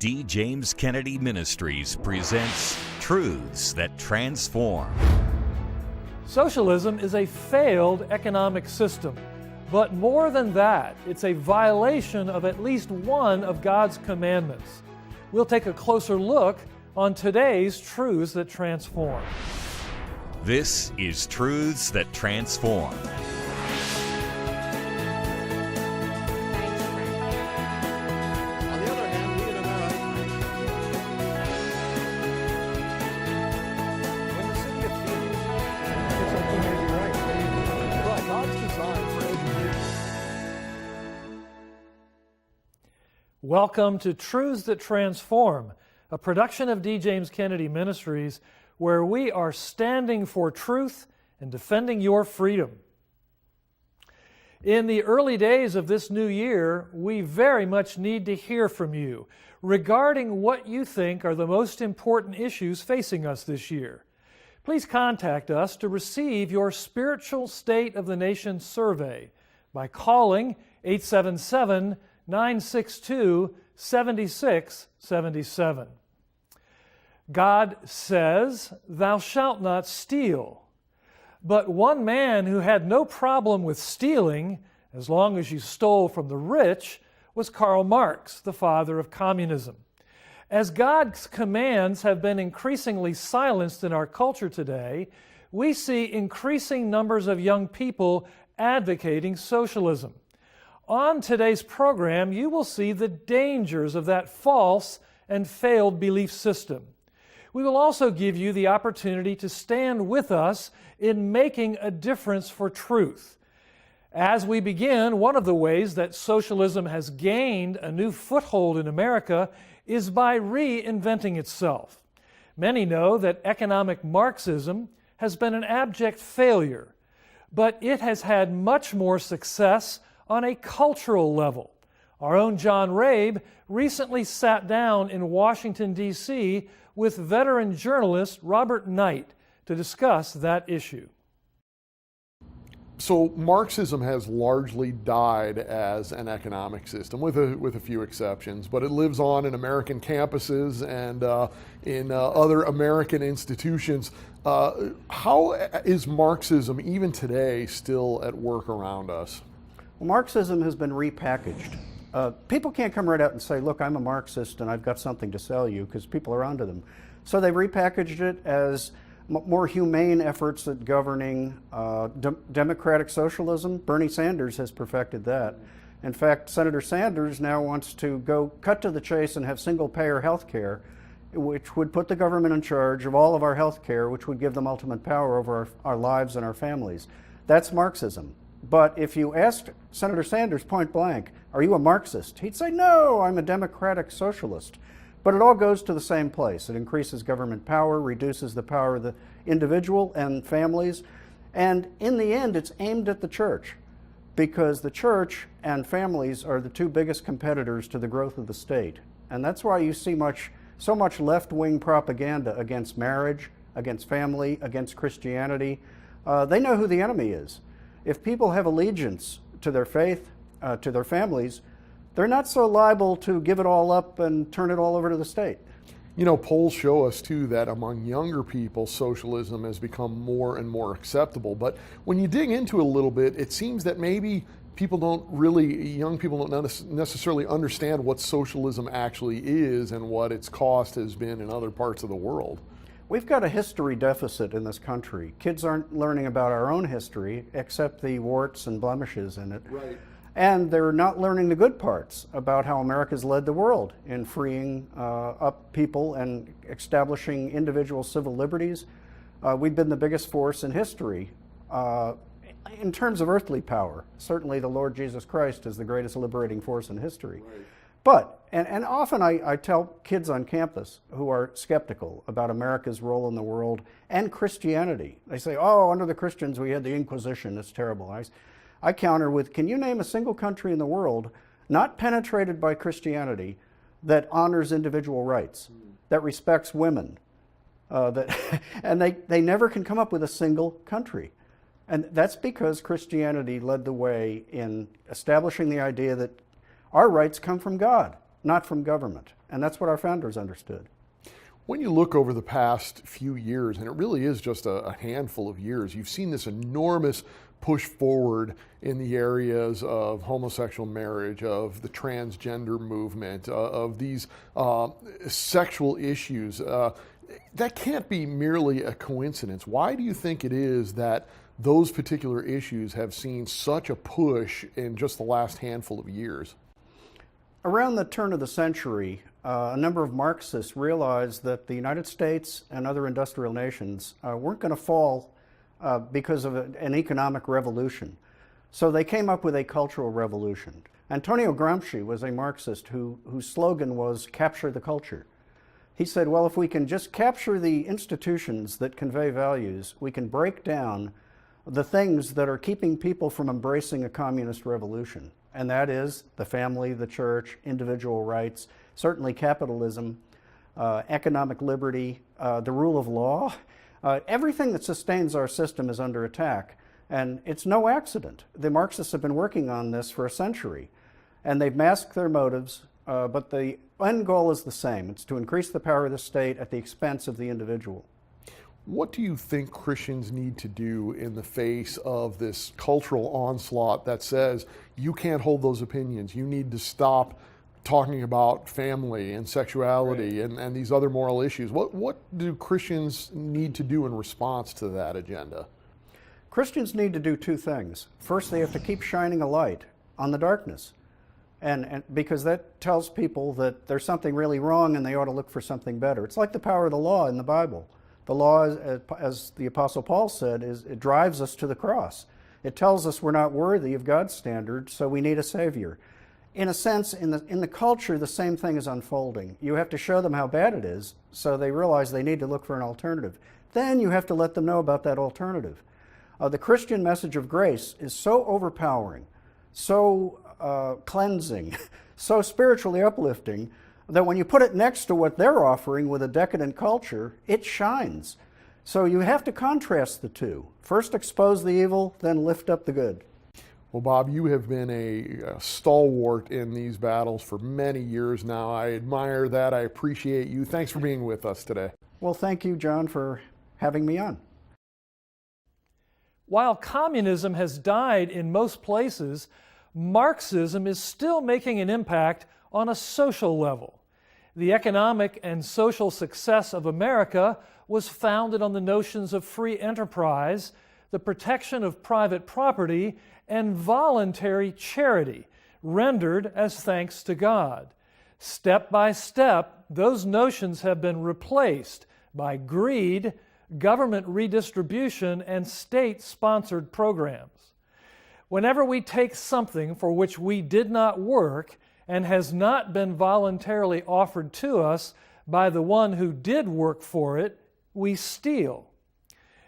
D. James Kennedy Ministries presents Truths That Transform. Socialism is a failed economic system, but more than that, it's a violation of at least one of God's commandments. We'll take a closer look on today's Truths That Transform. This is Truths That Transform. Welcome to Truths That Transform, a production of D. James Kennedy Ministries, where we are standing for truth and defending your freedom. In the early days of this new year, we very much need to hear from you regarding what you think are the most important issues facing us this year. Please contact us to receive your Spiritual State of the Nation survey by calling 877-962-7677. God says, "Thou shalt not steal." But one man who had no problem with stealing, as long as you stole from the rich, was Karl Marx, the father of communism. As God's commands have been increasingly silenced in our culture today, we see increasing numbers of young people advocating socialism. On today's program, you will see the dangers of that false and failed belief system. We will also give you the opportunity to stand with us in making a difference for truth. As we begin, one of the ways that socialism has gained a new foothold in America is by reinventing itself. Many know that economic Marxism has been an abject failure, but it has had much more success on a cultural level. Our own John Rabe recently sat down in Washington, D.C. with veteran journalist Robert Knight to discuss that issue. So Marxism has largely died as an economic system, with a few exceptions, but it lives on in American campuses and in other American institutions. How is Marxism, even today, still at work around us? Well, Marxism has been repackaged. People can't come right out and say, look, I'm a Marxist and I've got something to sell you, because people are onto them. So they repackaged it as more humane efforts at governing democratic socialism. Bernie Sanders has perfected that. In fact, Senator Sanders now wants to go cut to the chase and have single-payer health care, which would put the government in charge of all of our health care, which would give them ultimate power over our lives and our families. That's Marxism. But if you asked Senator Sanders point blank, are you a Marxist? He'd say, no, I'm a democratic socialist. But it all goes to the same place. It increases government power, reduces the power of the individual and families, and in the end, it's aimed at the church, because the church and families are the two biggest competitors to the growth of the state. And that's why you see so much left-wing propaganda against marriage, against family, against Christianity. They know who the enemy is. If people have allegiance to their faith, to their families, they're not so liable to give it all up and turn it all over to the state. You know, polls show us too that among younger people, socialism has become more and more acceptable. But when you dig into it a little bit, it seems that maybe young people don't necessarily understand what socialism actually is and what its cost has been in other parts of the world. We've got a history deficit in this country. Kids aren't learning about our own history, except the warts and blemishes in it. Right. And they're not learning the good parts about how America's led the world in freeing up people and establishing individual civil liberties. We've been the biggest force in history in terms of earthly power. Certainly the Lord Jesus Christ is the greatest liberating force in history. Right. But, and often I tell kids on campus who are skeptical about America's role in the world and Christianity. They say, oh, under the Christians we had the Inquisition, it's terrible. I counter with, can you name a single country in the world not penetrated by Christianity that honors individual rights, that respects women, and they never can come up with a single country. And that's because Christianity led the way in establishing the idea that our rights come from God. not from government. And that's what our founders understood. When you look over the past few years, and it really is just a handful of years, you've seen this enormous push forward in the areas of homosexual marriage, of the transgender movement, of these sexual issues. That can't be merely a coincidence. Why do you think it is that those particular issues have seen such a push in just the last handful of years? Around the turn of the century, a number of Marxists realized that the United States and other industrial nations weren't going to fall because of an economic revolution. So they came up with a cultural revolution. Antonio Gramsci was a Marxist whose slogan was "Capture the culture." He said, well, if we can just capture the institutions that convey values, we can break down the things that are keeping people from embracing a communist revolution. And that is the family, the church, individual rights, certainly capitalism, economic liberty, the rule of law. Everything that sustains our system is under attack. And it's no accident. The Marxists have been working on this for a century. And they've masked their motives, but the end goal is the same. It's to increase the power of the state at the expense of the individual. What do you think Christians need to do in the face of this cultural onslaught that says you can't hold those opinions, you need to stop talking about family and sexuality and these other moral issues? What do Christians need to do in response to that agenda? Christians need to do two things. First, they have to keep shining a light on the darkness, and because that tells people that there's something really wrong and they ought to look for something better. It's like the power of the law in the Bible. The law, as the Apostle Paul said, it drives us to the cross. It tells us we're not worthy of God's standard, so we need a Savior. In a sense, in the culture, the same thing is unfolding. You have to show them how bad it is, so they realize they need to look for an alternative. Then you have to let them know about that alternative. The Christian message of grace is so overpowering, so cleansing, so spiritually uplifting, that when you put it next to what they're offering with a decadent culture, it shines. So you have to contrast the two. First expose the evil, then lift up the good. Well, Bob, you have been a stalwart in these battles for many years now. I admire that. I appreciate you. Thanks for being with us today. Well, thank you, John, for having me on. While communism has died in most places, Marxism is still making an impact on a social level. The economic and social success of America was founded on the notions of free enterprise, the protection of private property, and voluntary charity, rendered as thanks to God. Step by step, those notions have been replaced by greed, government redistribution, and state-sponsored programs. Whenever we take something for which we did not work and has not been voluntarily offered to us by the one who did work for it, we steal.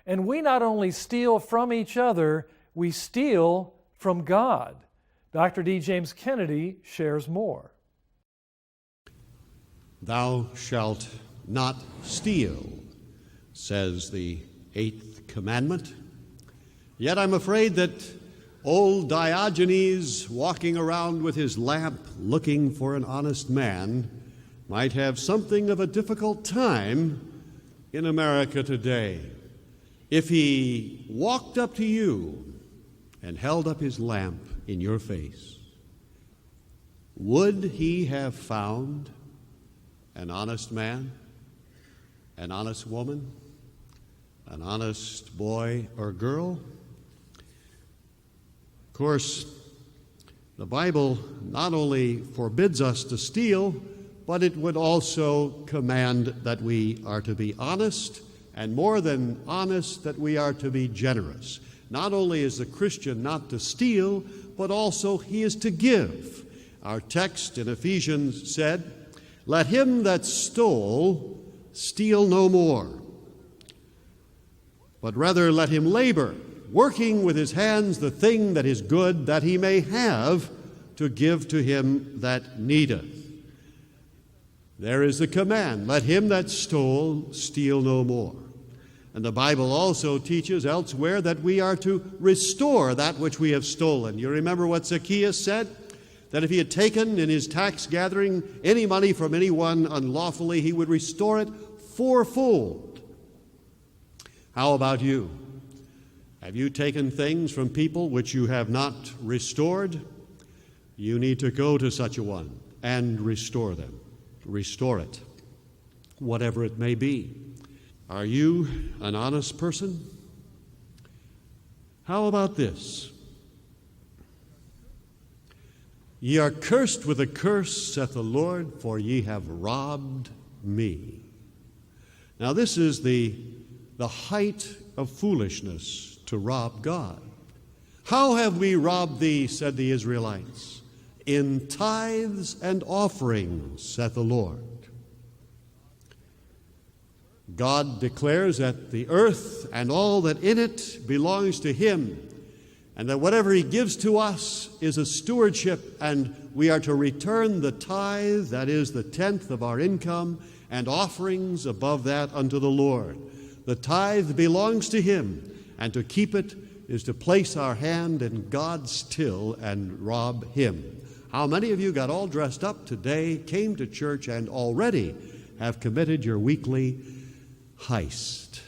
And we not only steal from each other, we steal from God. Dr. D. James Kennedy shares more. Thou shalt not steal, says the 8th commandment. Yet I'm afraid that old Diogenes, walking around with his lamp looking for an honest man, might have something of a difficult time in America today. If he walked up to you and held up his lamp in your face, would he have found an honest man, an honest woman, an honest boy or girl? Of course, the Bible not only forbids us to steal, but it would also command that we are to be honest, and more than honest, that we are to be generous. Not only is the Christian not to steal, but also he is to give. Our text in Ephesians said, "Let him that stole steal no more, but rather let him labor, working with his hands the thing that is good, that he may have to give to him that needeth." There is the command, let him that stole steal no more. And the Bible also teaches elsewhere that we are to restore that which we have stolen. You remember what Zacchaeus said? that if he had taken in his tax gathering any money from anyone unlawfully, he would restore it fourfold. How about you? Have you taken things from people which you have not restored? You need to go to such a one and restore them. Restore it, whatever it may be. Are you an honest person? How about this? Ye are cursed with a curse, saith the Lord, for ye have robbed me. Now this is the height of foolishness, to rob God. How have we robbed thee, said the Israelites? In tithes and offerings, saith the Lord. God declares that the earth and all that in it belongs to him, and that whatever he gives to us is a stewardship, and we are to return the tithe, that is the tenth of our income, and offerings above that unto the Lord. The tithe belongs to him, and to keep it is to place our hand in God's till and rob him. How many of you got all dressed up today, came to church, and already have committed your weekly heist?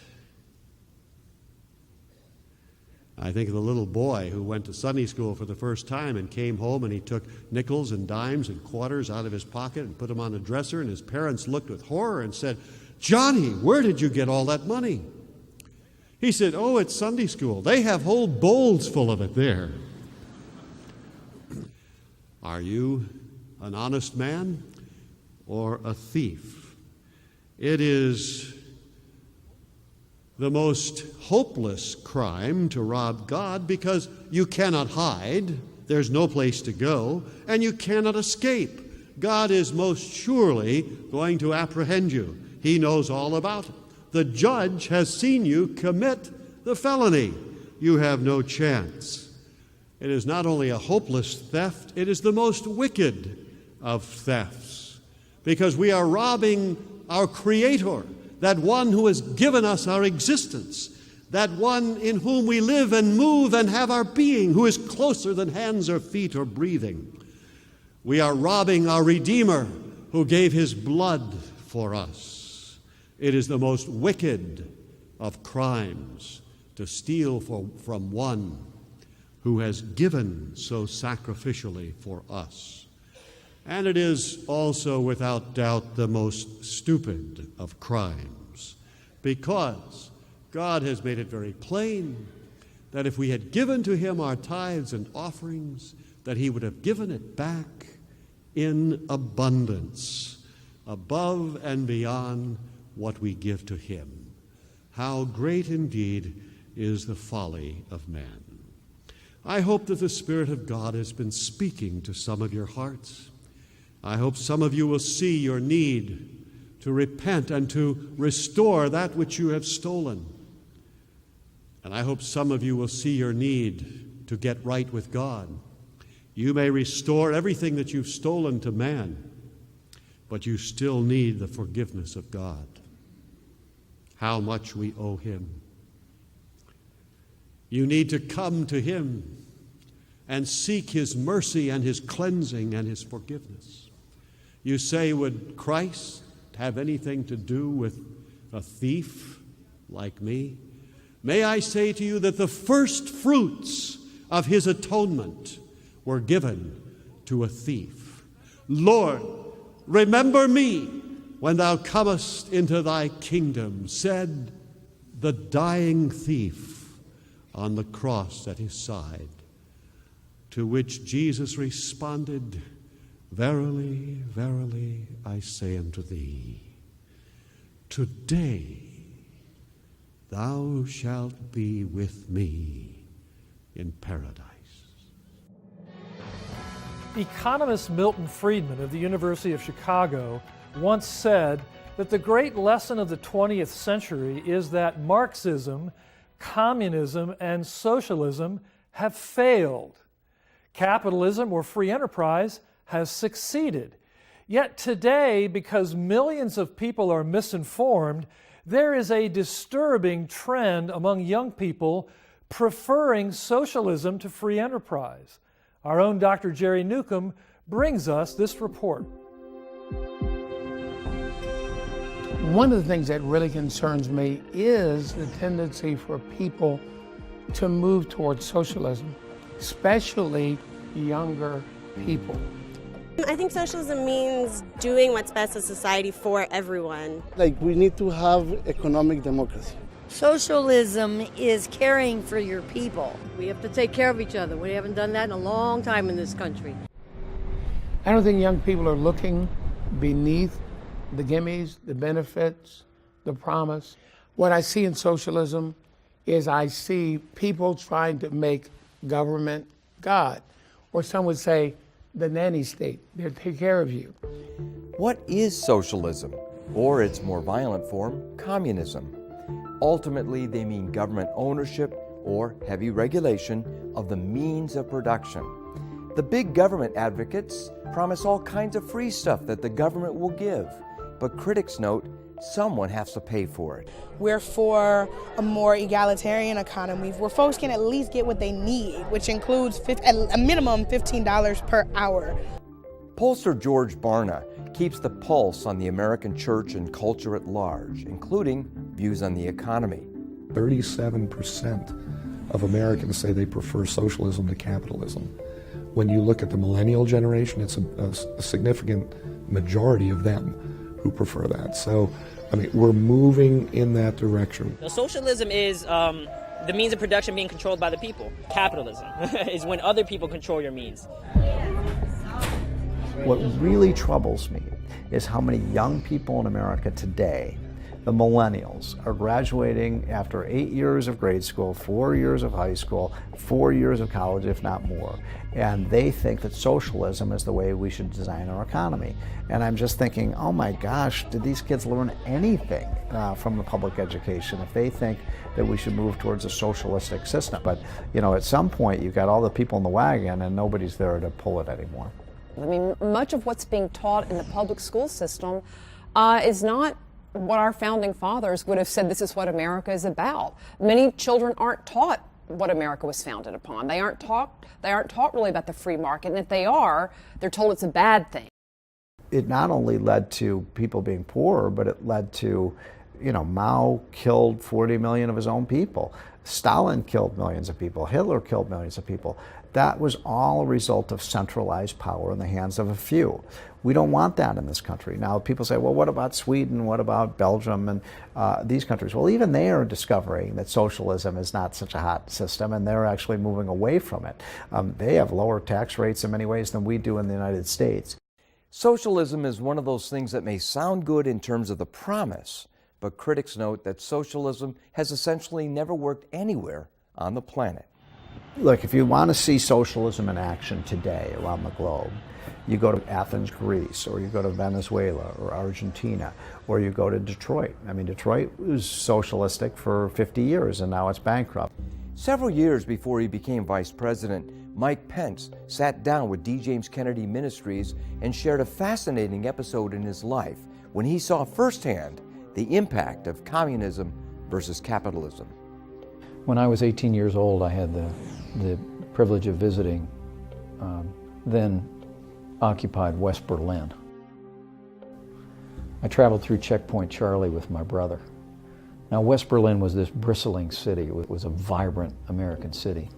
I think of the little boy who went to Sunday school for the first time and came home, and he took nickels and dimes and quarters out of his pocket and put them on a dresser, and his parents looked with horror and said, "Johnny, where did you get all that money?" He said, "Oh, it's Sunday school. They have whole bowls full of it there." Are you an honest man or a thief? It is the most hopeless crime to rob God, because you cannot hide, there's no place to go, and you cannot escape. God is most surely going to apprehend you. He knows all about it. The judge has seen you commit the felony. You have no chance. It is not only a hopeless theft, it is the most wicked of thefts, because we are robbing our Creator, that one who has given us our existence, that one in whom we live and move and have our being, who is closer than hands or feet or breathing. We are robbing our Redeemer, who gave his blood for us. It is the most wicked of crimes to steal from one who has given so sacrificially for us. And it is also, without doubt, the most stupid of crimes, because God has made it very plain that if we had given to him our tithes and offerings, that he would have given it back in abundance, above and beyond what we give to him. How great indeed is the folly of man. I hope that the Spirit of God has been speaking to some of your hearts. I hope some of you will see your need to repent and to restore that which you have stolen. And I hope some of you will see your need to get right with God. You may restore everything that you've stolen to man, but you still need the forgiveness of God. How much we owe him. You need to come to him and seek his mercy and his cleansing and his forgiveness. You say, would Christ have anything to do with a thief like me? May I say to you that the first fruits of his atonement were given to a thief. Lord, remember me when thou comest into thy kingdom, said the dying thief on the cross at his side, to which Jesus responded, verily, verily, I say unto thee, today thou shalt be with me in paradise. Economist Milton Friedman of the University of Chicago once said that the great lesson of the 20th century is that Marxism, communism, and socialism have failed. Capitalism or free enterprise has succeeded. Yet today, because millions of people are misinformed, there is a disturbing trend among young people preferring socialism to free enterprise. Our own Dr. Jerry Newcomb brings us this report. One of the things that really concerns me is the tendency for people to move towards socialism, especially younger people. I think socialism means doing what's best in society for everyone. Like, we need to have economic democracy. Socialism is caring for your people. We have to take care of each other. We haven't done that in a long time in this country. I don't think young people are looking beneath the gimmies, the benefits, the promise. What I see in socialism is I see people trying to make government God, or some would say the nanny state. They'll take care of you. What is socialism, or its more violent form, communism? Ultimately, they mean government ownership or heavy regulation of the means of production. The big government advocates promise all kinds of free stuff that the government will give, but critics note someone has to pay for it. We're for a more egalitarian economy where folks can at least get what they need, which includes a minimum $15 per hour. Pollster George Barna keeps the pulse on the American church and culture at large, including views on the economy. 37% of Americans say they prefer socialism to capitalism. When you look at the millennial generation, it's a significant majority of them who prefer that. So, I mean, we're moving in that direction. Socialism is the means of production being controlled by the people. Capitalism is when other people control your means. What really troubles me is how many young people in America today, the millennials, are graduating after 8 years of grade school, 4 years of high school, 4 years of college, if not more. And they think that socialism is the way we should design our economy. And I'm just thinking, oh my gosh, did these kids learn anything from the public education if they think that we should move towards a socialistic system? But, you know, at some point you've got all the people in the wagon and nobody's there to pull it anymore. I mean, much of what's being taught in the public school system is not what our founding fathers would have said this is what America is about. Many children aren't taught what America was founded upon. They aren't taught really about the free market, and if they are, they're told it's a bad thing. It not only led to people being poorer, but it led to, you know, Mao killed 40 million of his own people. Stalin killed millions of people. Hitler killed millions of people. That was all a result of centralized power in the hands of a few. We don't want that in this country. Now, people say, well, what about Sweden? What about Belgium and these countries? Well, even they are discovering that socialism is not such a hot system, and they're actually moving away from it. They have lower tax rates in many ways than we do in the United States. Socialism is one of those things that may sound good in terms of the promise, but critics note that socialism has essentially never worked anywhere on the planet. Look, if you want to see socialism in action today around the globe, you go to Athens, Greece, or you go to Venezuela or Argentina, or you go to Detroit. I mean, Detroit was socialistic for 50 years and now it's bankrupt. Several years before he became vice president, Mike Pence sat down with D. James Kennedy Ministries and shared a fascinating episode in his life when he saw firsthand the impact of communism versus capitalism. When I was 18 years old, I had the privilege of visiting then occupied West Berlin. I traveled through Checkpoint Charlie with my brother. Now, West Berlin was this bristling city. It was a vibrant American city.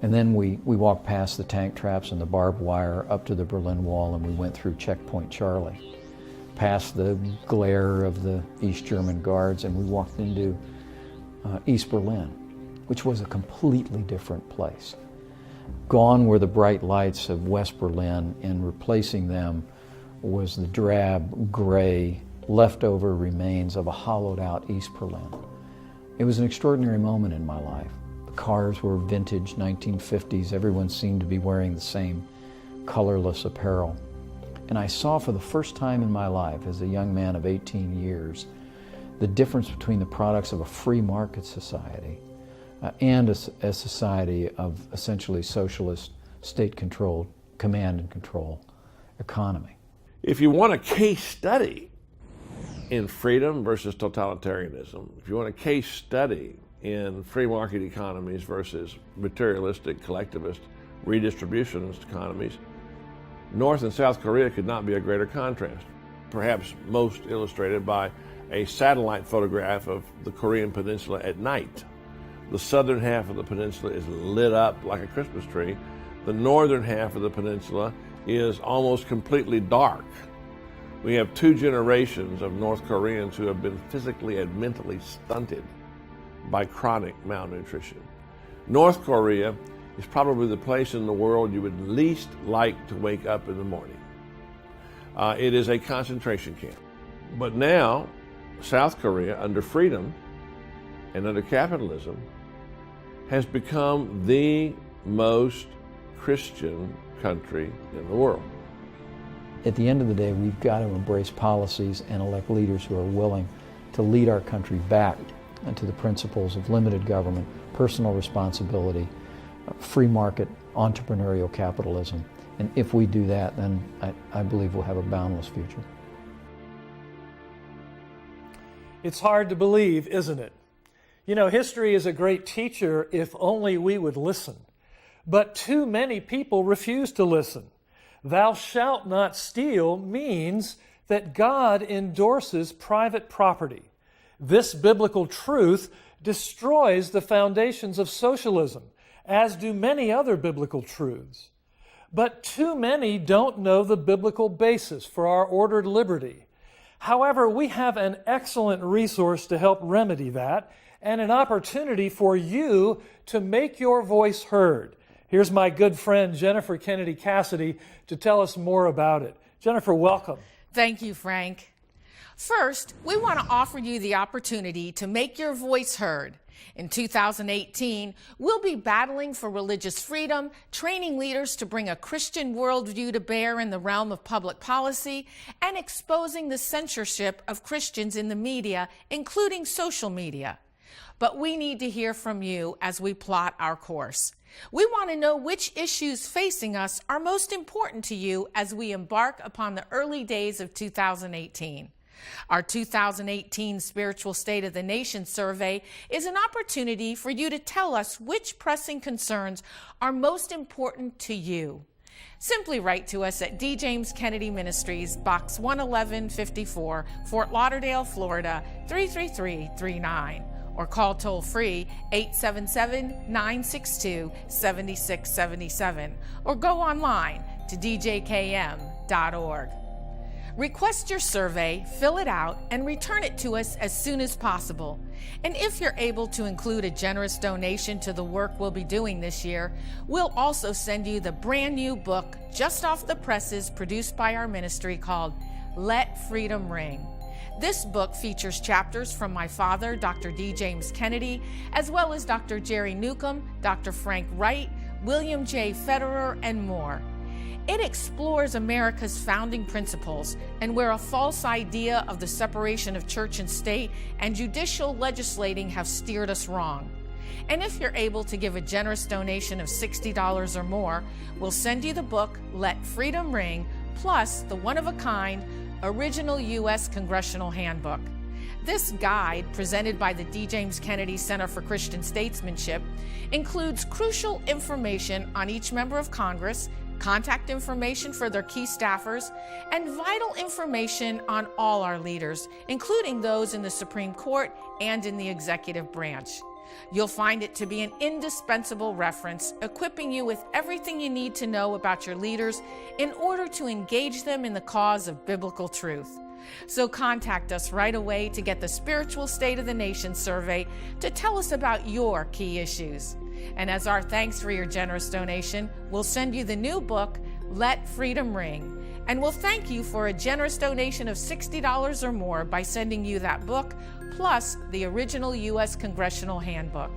And then we walked past the tank traps and the barbed wire up to the Berlin Wall, and we went through Checkpoint Charlie, past the glare of the East German guards, and we walked into East Berlin, which was a completely different place. Gone were the bright lights of West Berlin, and replacing them was the drab, gray, leftover remains of a hollowed-out East Berlin. It was an extraordinary moment in my life. The cars were vintage 1950s. Everyone seemed to be wearing the same colorless apparel. And I saw for the first time in my life, as a young man of 18 years, the difference between the products of a free market society and a society of essentially socialist, state-controlled, command and control economy. If you want a case study in freedom versus totalitarianism, if you want a case study in free market economies versus materialistic, collectivist, redistributionist economies, North and South Korea could not be a greater contrast, perhaps most illustrated by a satellite photograph of the Korean peninsula at night. The southern half of the peninsula is lit up like a Christmas tree. The northern half of the peninsula is almost completely dark. We have 2 generations of North Koreans who have been physically and mentally stunted by chronic malnutrition. North Korea is probably the place in the world you would least like to wake up in the morning. It is a concentration camp. But now, South Korea, under freedom and under capitalism, has become the most Christian country in the world. At the end of the day, we've got to embrace policies and elect leaders who are willing to lead our country back into the principles of limited government, personal responsibility, free market, entrepreneurial capitalism. And if we do that, then I believe we'll have a boundless future. It's hard to believe, isn't it? You know, history is a great teacher if only we would listen. But too many people refuse to listen. Thou shalt not steal means that God endorses private property. This biblical truth destroys the foundations of socialism, as do many other biblical truths. But too many don't know the biblical basis for our ordered liberty. However, we have an excellent resource to help remedy that, and an opportunity for you to make your voice heard. Here's my good friend Jennifer Kennedy Cassidy to tell us more about it. Jennifer, welcome. Thank you, Frank. First, we want to offer you the opportunity to make your voice heard. In 2018, we'll be battling for religious freedom, training leaders to bring a Christian worldview to bear in the realm of public policy, and exposing the censorship of Christians in the media, including social media. But we need to hear from you as we plot our course. We want to know which issues facing us are most important to you as we embark upon the early days of 2018. Our 2018 Spiritual State of the Nation survey is an opportunity for you to tell us which pressing concerns are most important to you. Simply write to us at D. James Kennedy Ministries, Box 11154, Fort Lauderdale, Florida, 33339. Or call toll-free 877-962-7677, or go online to djkm.org. Request your survey, fill it out, and return it to us as soon as possible. And if you're able to include a generous donation to the work we'll be doing this year, we'll also send you the brand new book, just off the presses, produced by our ministry called Let Freedom Ring. This book features chapters from my father, Dr. D. James Kennedy, as well as Dr. Jerry Newcomb, Dr. Frank Wright, William J. Federer, and more. It explores America's founding principles and where a false idea of the separation of church and state and judicial legislating have steered us wrong. And if you're able to give a generous donation of $60 or more, we'll send you the book, Let Freedom Ring, plus the one-of-a-kind Original U.S. Congressional Handbook. This guide, presented by the D. James Kennedy Center for Christian Statesmanship, includes crucial information on each member of Congress, contact information for their key staffers, and vital information on all our leaders, including those in the Supreme Court and in the executive branch. You'll find it to be an indispensable reference, equipping you with everything you need to know about your leaders in order to engage them in the cause of biblical truth. So contact us right away to get the Spiritual State of the Nation survey to tell us about your key issues. And as our thanks for your generous donation, we'll send you the new book, Let Freedom Ring. And we'll thank you for a generous donation of $60 or more by sending you that book, plus the Original U.S. Congressional Handbook.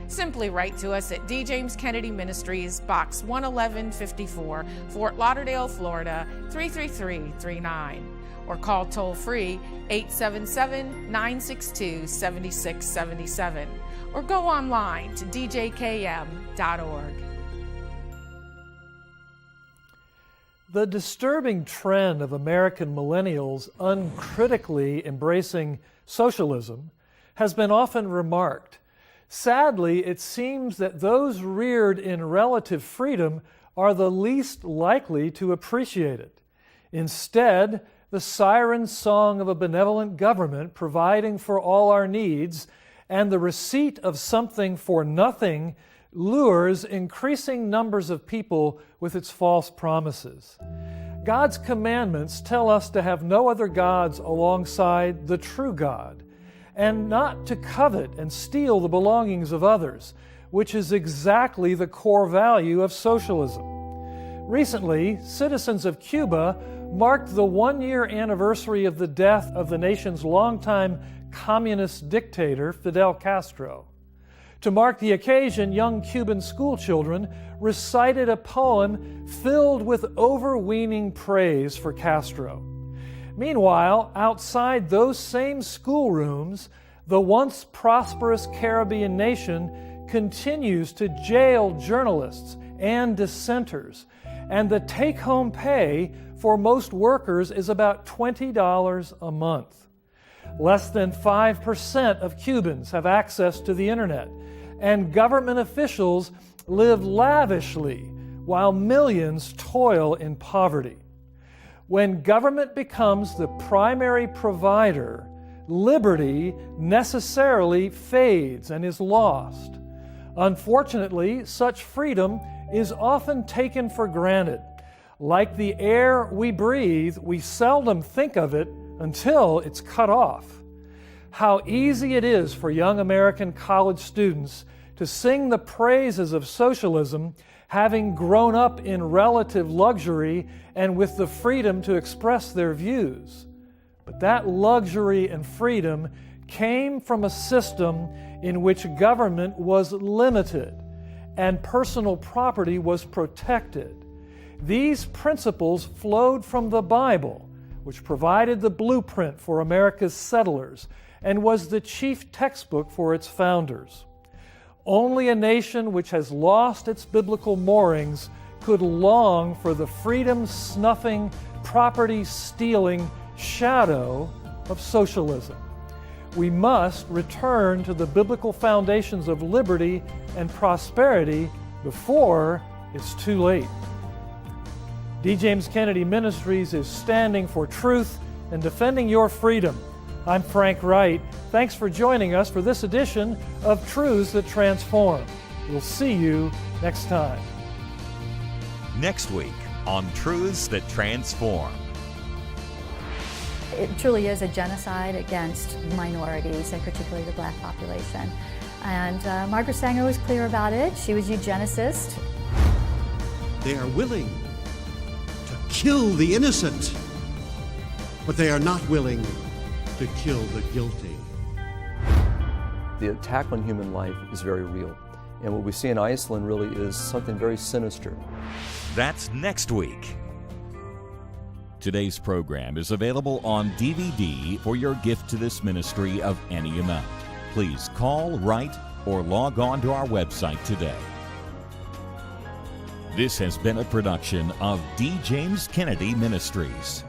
Simply write to us at D. James Kennedy Ministries, Box 11154, Fort Lauderdale, Florida, 33339. Or call toll-free 877-962-7677. Or go online to djkm.org. The disturbing trend of American millennials uncritically embracing socialism has been often remarked. Sadly, it seems that those reared in relative freedom are the least likely to appreciate it. Instead, the siren song of a benevolent government providing for all our needs and the receipt of something for nothing lures increasing numbers of people with its false promises. God's commandments tell us to have no other gods alongside the true God, and not to covet and steal the belongings of others, which is exactly the core value of socialism. Recently, citizens of Cuba marked the one-year anniversary of the death of the nation's longtime communist dictator, Fidel Castro. To mark the occasion, young Cuban schoolchildren recited a poem filled with overweening praise for Castro. Meanwhile, outside those same schoolrooms, the once prosperous Caribbean nation continues to jail journalists and dissenters, and the take-home pay for most workers is about $20 a month. Less than 5% of Cubans have access to the internet, and government officials live lavishly while millions toil in poverty. When government becomes the primary provider, liberty necessarily fades and is lost. Unfortunately, such freedom is often taken for granted. Like the air we breathe, we seldom think of it until it's cut off. How easy it is for young American college students to sing the praises of socialism, having grown up in relative luxury and with the freedom to express their views. But that luxury and freedom came from a system in which government was limited and personal property was protected. These principles flowed from the Bible, which provided the blueprint for America's settlers and was the chief textbook for its founders. Only a nation which has lost its biblical moorings could long for the freedom-snuffing, property-stealing shadow of socialism. We must return to the biblical foundations of liberty and prosperity before it's too late. D. James Kennedy Ministries is standing for truth and defending your freedom. I'm Frank Wright. Thanks for joining us for this edition of Truths That Transform. We'll see you next time. Next week on Truths That Transform. It truly is a genocide against minorities, and particularly the black population. And Margaret Sanger was clear about it. She was eugenicist. They are willing to kill the innocent, but they are not willing to kill the guilty. The attack on human life is very real. And what we see in Iceland really is something very sinister. That's next week. Today's program is available on DVD for your gift to this ministry of any amount. Please call, write, or log on to our website today. This has been a production of D. James Kennedy Ministries.